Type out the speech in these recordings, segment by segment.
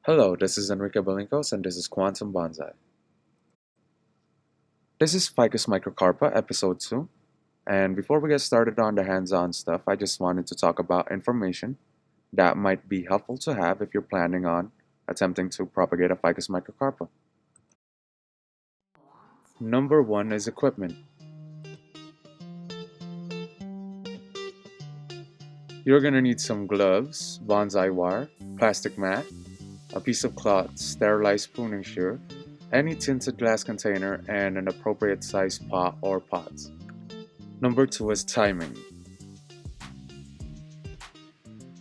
Hello, this is Enrique Balingcos and this is Quantum Bonsai. This is Ficus Microcarpa, episode 2. And before we get started on the hands-on stuff, I just wanted to talk about information that might be helpful to have if you're planning on attempting to propagate a Ficus Microcarpa. Number 1 is equipment. You're gonna need some gloves, bonsai wire, plastic mat, a piece of cloth, sterilized pruning shear, any tinted glass container, and an appropriate size pot or pots. Number 2 is timing.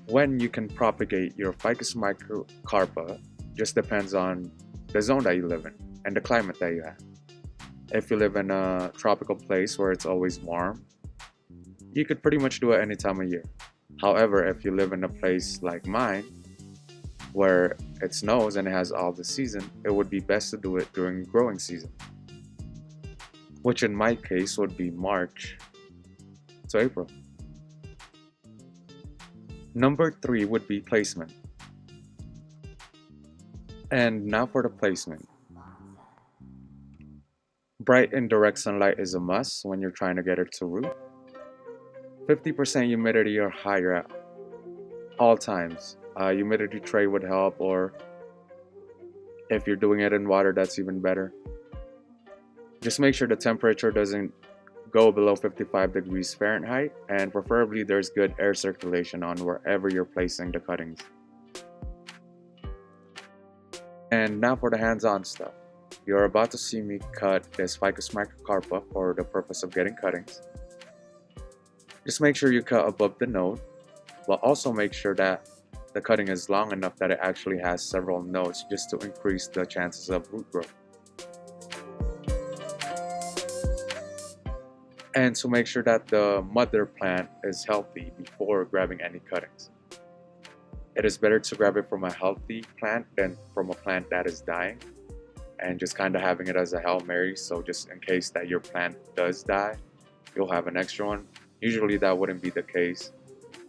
When you can propagate your Ficus microcarpa just depends on the zone that you live in and the climate that you have. If you live in a tropical place where it's always warm, you could pretty much do it any time of year. However, if you live in a place like mine, where it snows and it has all the season, it would be best to do it during growing season, which in my case would be March to April. Number 3 would be placement. And now for the placement. Bright and direct sunlight is a must when you're trying to get it to root. 50% humidity or higher at all times. Humidity tray would help, or if you're doing it in water, that's even better. Just make sure the temperature doesn't go below 55 degrees Fahrenheit, and preferably there's good air circulation on wherever you're placing the cuttings. And now for the hands-on stuff. You're about to see me cut this Ficus microcarpa for the purpose of getting cuttings. Just make sure you cut above the node, but also make sure that the cutting is long enough that it actually has several nodes just to increase the chances of root growth. And to make sure that the mother plant is healthy before grabbing any cuttings. It is better to grab it from a healthy plant than from a plant that is dying, and just kind of having it as a Hail Mary, so just in case that your plant does die, you'll have an extra one. Usually that wouldn't be the case,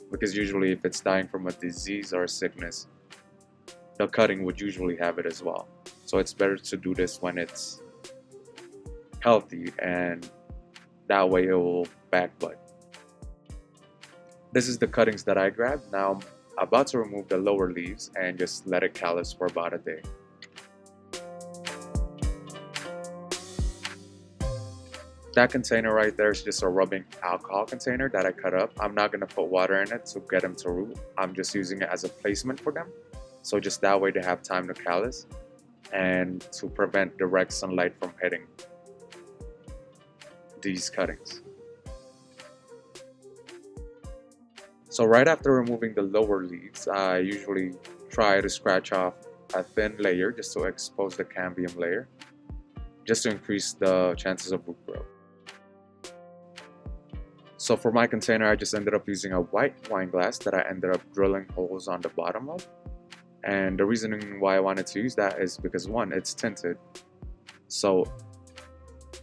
because usually if it's dying from a disease or a sickness, the cutting would usually have it as well. So it's better to do this when it's healthy, and that way it will back bud. This is the cuttings that I grabbed. Now I'm about to remove the lower leaves and just let it callus for about a day. That container right there is just a rubbing alcohol container that I cut up. I'm not going to put water in it to get them to root. I'm just using it as a placement for them. So just that way they have time to callus and to prevent direct sunlight from hitting these cuttings. So right after removing the lower leaves, I usually try to scratch off a thin layer just to expose the cambium layer, just to increase the chances of root growth. So for my container, I just ended up using a white wine glass that I ended up drilling holes on the bottom of. And the reasoning why I wanted to use that is because 1, it's tinted, so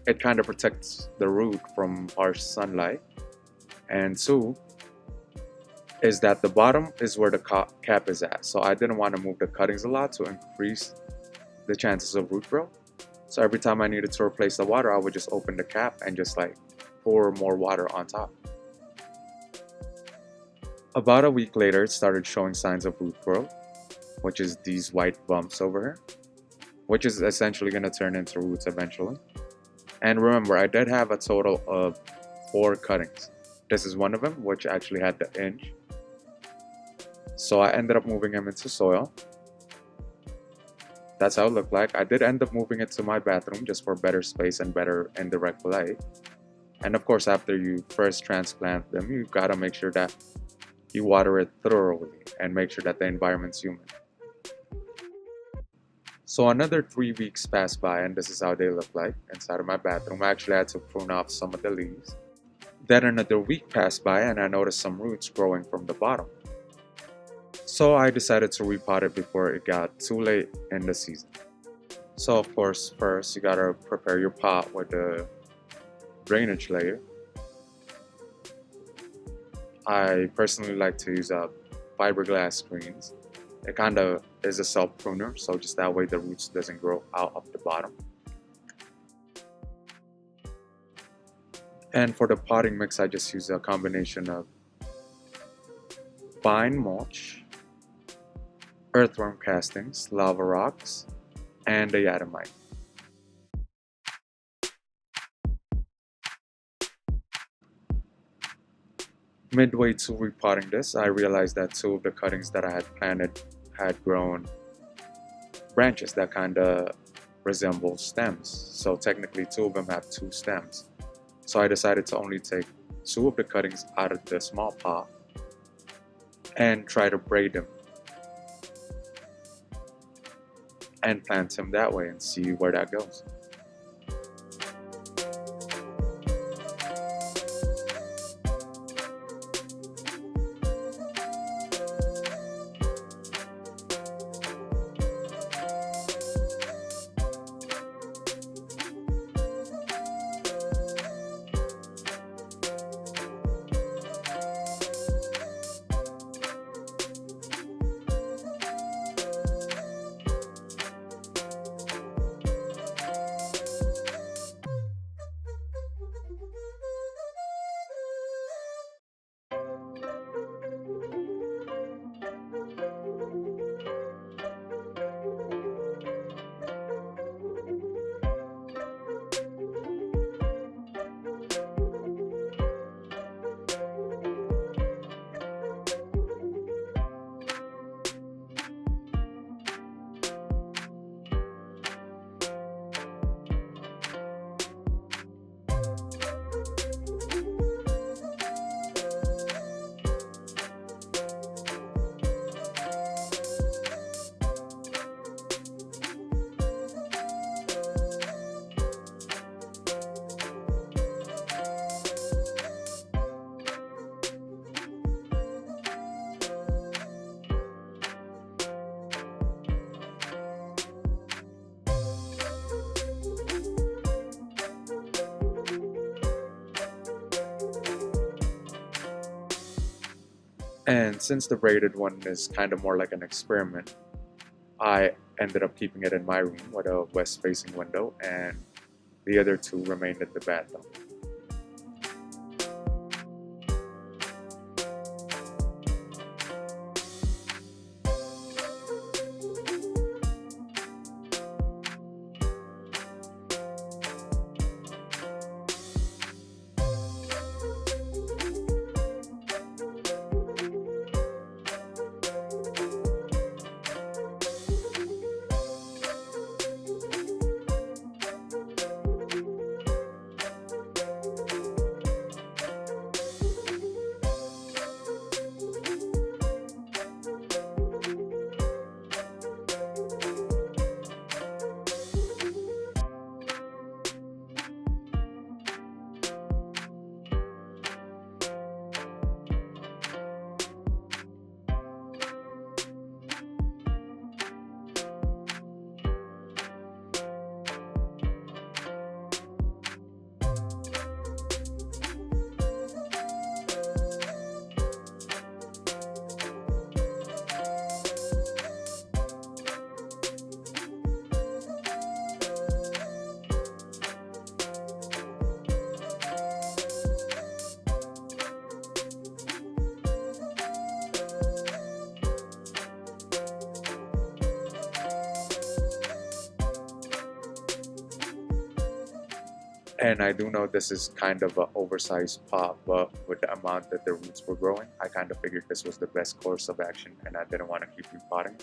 it kind of protects the root from harsh sunlight. And 2, is that the bottom is where the cap is at. So I didn't want to move the cuttings a lot to increase the chances of root growth. So every time I needed to replace the water, I would just open the cap and just like pour more water on top. About a week later, it started showing signs of root growth, which is these white bumps over here, which is essentially going to turn into roots eventually. And remember, I did have a total of 4 cuttings. This is one of them, which actually had the inch. So I ended up moving him into soil. That's how it looked like. I did end up moving it to my bathroom just for better space and better indirect light. And of course, after you first transplant them, you gotta make sure that you water it thoroughly and make sure that the environment's humid. So another 3 weeks passed by, and this is how they look like inside of my bathroom. I actually had to prune off some of the leaves. Then another week passed by and I noticed some roots growing from the bottom. So I decided to repot it before it got too late in the season. So of course, first you gotta prepare your pot with the drainage layer. I personally like to use fiberglass screens It kind of is a self pruner, so just that way the roots doesn't grow out of the bottom. And for the potting mix, I just use a combination of fine mulch, earthworm castings, lava rocks, and diatomite. Midway to repotting this, I realized that two of the cuttings that I had planted had grown branches that kind of resemble stems. So technically, two of them have two stems. So I decided to only take two of the cuttings out of the small pot and try to braid them and plant them that way and see where that goes. And since the braided one is kind of more like an experiment, I ended up keeping it in my room with a west facing window, and the other two remained in the bathroom. And I do know this is kind of an oversized pot, but with the amount that the roots were growing, I kind of figured this was the best course of action and I didn't want to keep repotting.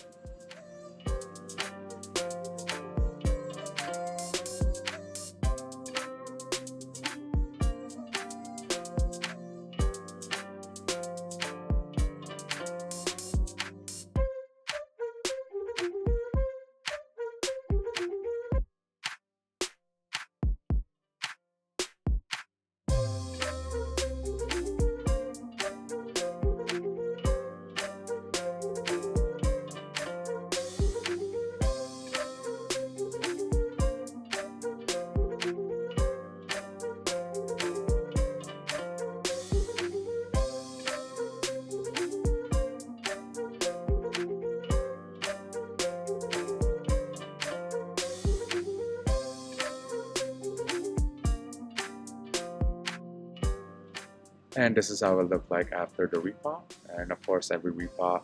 And this is how it looked like after the repot. And of course, every repot,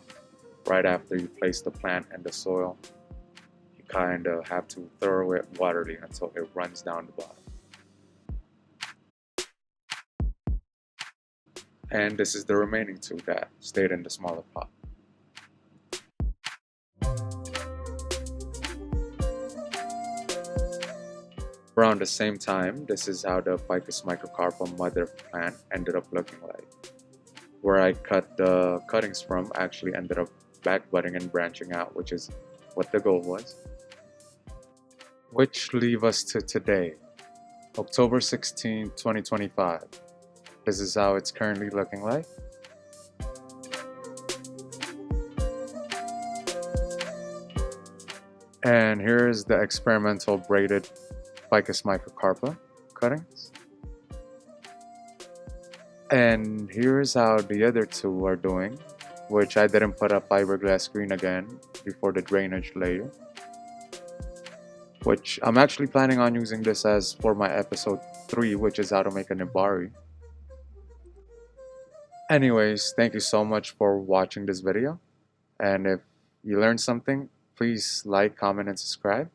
right after you place the plant in the soil, you kind of have to throw it waterly until it runs down the bottom. And this is the remaining two that stayed in the smaller pot. Around the same time, this is how the Ficus Microcarpa mother plant ended up looking like. Where I cut the cuttings from actually ended up back budding and branching out, which is what the goal was. Which leave us to today, October 16, 2025. This is how it's currently looking like. And here is the experimental braided Ficus Microcarpa cuttings. And here's how the other two are doing, which I didn't put a fiberglass screen again before the drainage layer. Which I'm actually planning on using this as for my episode 3, which is how to make a nibari. Anyways, thank you so much for watching this video. And if you learned something, please like, comment, and subscribe.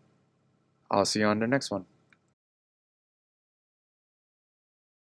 I'll see you on the next one.